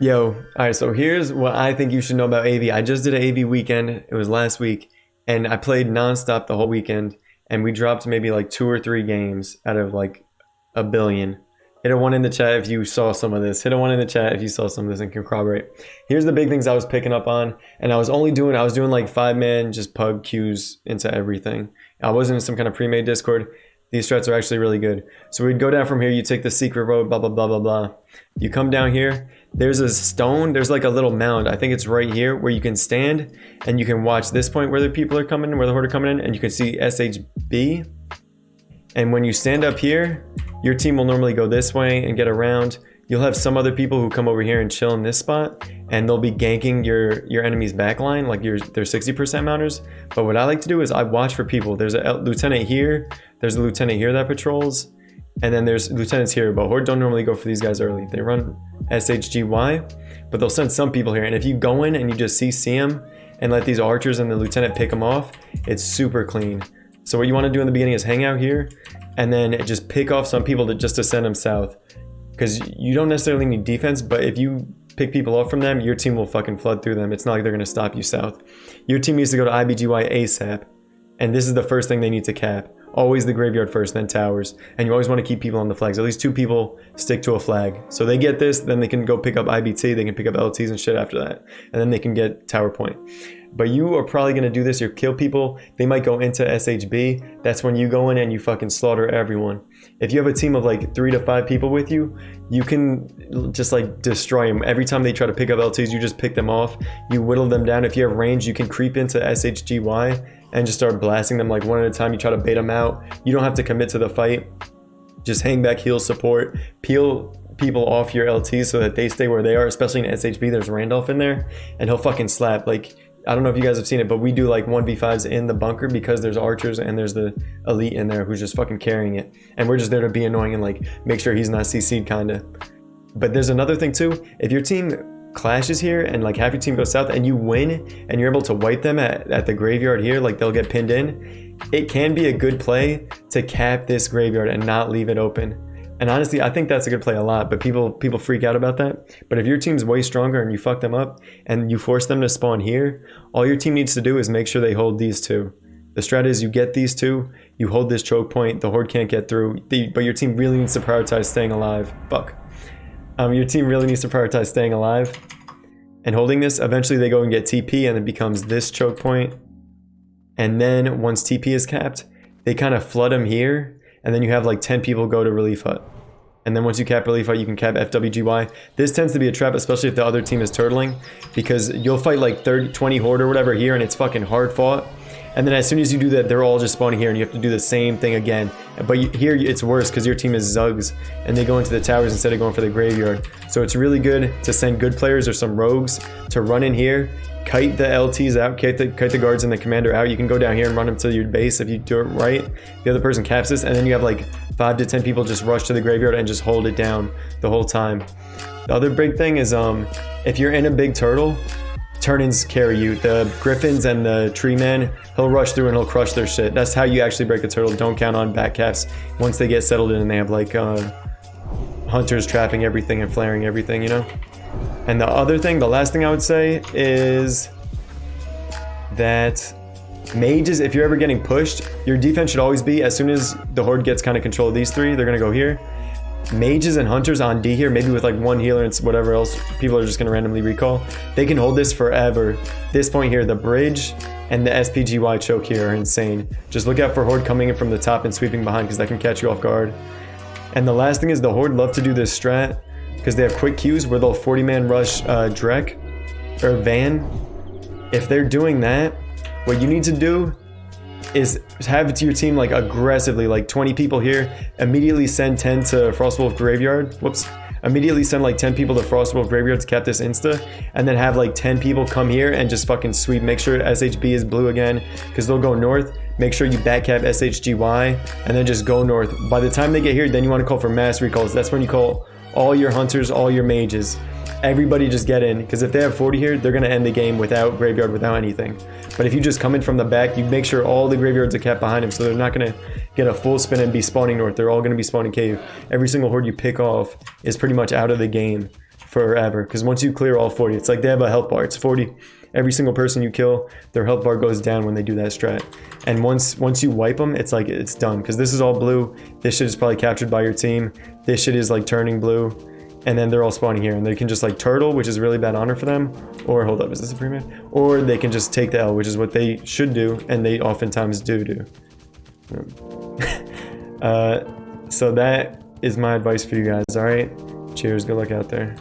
Yo, alright, so here's what I think you should know about AV. I just did an AV weekend, it was last week, and I played nonstop the whole weekend, and we dropped maybe like 2 or 3 games out of like a billion. Hit a one in the chat if you saw some of this. Hit a one in the chat if you saw some of this and can corroborate. Here's the big things I was picking up on, and I was doing like 5-man, just pug queues into everything. I wasn't in some kind of pre-made Discord. These strats are actually really good. So we'd go down from here, you take the secret road, blah, blah, blah, blah, blah. You come down here, there's a stone, there's like a little mound. I think it's right here where you can stand and you can watch this point where the people are coming, where the horde are coming in, and you can see SHB. And when you stand up here, your team will normally go this way and get around. You'll have some other people who come over here and chill in this spot, and they'll be ganking your enemy's backline, like their 60% mounters. But what I like to do is I watch for people. There's a lieutenant here, there's a lieutenant here that patrols, and then there's lieutenants here, but Horde don't normally go for these guys early. They run SHGY, but they'll send some people here. And if you go in and you just CC them and let these archers and the lieutenant pick them off, it's super clean. So what you want to do in the beginning is hang out here and then just pick off some people just to send them south. Because you don't necessarily need defense, but if you pick people off from them, your team will fucking flood through them. It's not like they're going to stop you south. Your team needs to go to IBGY ASAP, and this is the first thing they need to cap. Always the graveyard first, then towers. And you always want to keep people on the flags. At least 2 people stick to a flag. So they get this, then they can go pick up IBT, they can pick up LTs and shit after that. And then they can get tower point. But you are probably going to do this, you kill people, they might go into SHB. That's when you go in and you fucking slaughter everyone. If you have a team of like 3 to 5 people with you, you can just like destroy them. Every time they try to pick up LTs, you just pick them off. You whittle them down. If you have range, you can creep into SHGY and just start blasting them like one at a time. You try to bait them out. You don't have to commit to the fight. Just hang back, heal, support, peel people off your LTs so that they stay where they are, especially in SHB. There's Randolph in there and he'll fucking slap. Like, I don't know if you guys have seen it, but we do like 1v5s in the bunker because there's archers and there's the elite in there who's just fucking carrying it. And we're just there to be annoying and like make sure he's not CC'd kinda. But there's another thing too. If your team clashes here and like half your team goes south and you win and you're able to wipe them at the graveyard here, like they'll get pinned in, it can be a good play to cap this graveyard and not leave it open. And honestly, I think that's a good play a lot, but people freak out about that. But if your team's way stronger and you fuck them up and you force them to spawn here, all your team needs to do is make sure they hold these 2. The strat is you get these 2, you hold this choke point, the horde can't get through, but your team really needs to prioritize staying alive. Fuck. Your team really needs to prioritize staying alive and holding this. Eventually they go and get TP and it becomes this choke point. And then once TP is capped, they kind of flood them here. And then you have like 10 people go to relief hut. And then once you cap relief hut, you can cap FWGY. This tends to be a trap, especially if the other team is turtling, because you'll fight like 20 horde or whatever here and it's fucking hard fought. And then as soon as you do that, they're all just spawning here and you have to do the same thing again. But here it's worse because your team is Zugs and they go into the towers instead of going for the graveyard. So it's really good to send good players or some rogues to run in here, kite the LTs out, kite the guards and the commander out. You can go down here and run them to your base if you do it right. The other person caps this, and then you have like 5 to 10 people just rush to the graveyard and just hold it down the whole time. The other big thing is if you're in a big turtle, turn-ins carry you. The griffins and the tree man, he'll rush through and he'll crush their shit. That's how you actually break a turtle. Don't count on back caps once they get settled in and they have like hunters trapping everything and flaring everything, you know? And the other thing, the last thing I would say is that mages, if you're ever getting pushed, your defense should always be, as soon as the horde gets kind of control of these 3, they're going to go here. Mages and hunters on D here, maybe with like 1 healer and whatever else people are just going to randomly recall, they can hold this forever. This point here, the bridge and the SPGY choke here are insane. Just look out for horde coming in from the top and sweeping behind because that can catch you off guard. And the last thing is the horde love to do this strat because they have quick queues where they'll 40-man rush Drek or Van. If they're doing that, what you need to do is have it to your team like aggressively, like 20 people here, immediately send 10 to Frostwolf Graveyard. Whoops. Immediately send like 10 people to Frostwolf Graveyard to cap this insta, and then have like 10 people come here and just fucking sweep. Make sure SHB is blue again, because they'll go north. Make sure you back cap SHGY, and then just go north. By the time they get here, then you want to call for mass recalls. That's when you call all your hunters, all your mages. Everybody just get in, because if they have 40 here, they're going to end the game without graveyard, without anything. But if you just come in from the back, you make sure all the graveyards are kept behind him, so they're not going to get a full spin and be spawning north. They're all going to be spawning cave. Every single horde you pick off is pretty much out of the game forever, because once you clear all 40, it's like they have a health bar. It's 40. Every single person you kill, their health bar goes down when they do that strat. And once you wipe them, it's like it's done, because this is all blue. This shit is probably captured by your team. This shit is like turning blue, and then they're all spawning here, and they can just like turtle, which is really bad honor for them, or hold up, is this a pre-man? Or they can just take the L, which is what they should do, and they oftentimes do. So that is my advice for you guys. All right, cheers, good luck out there.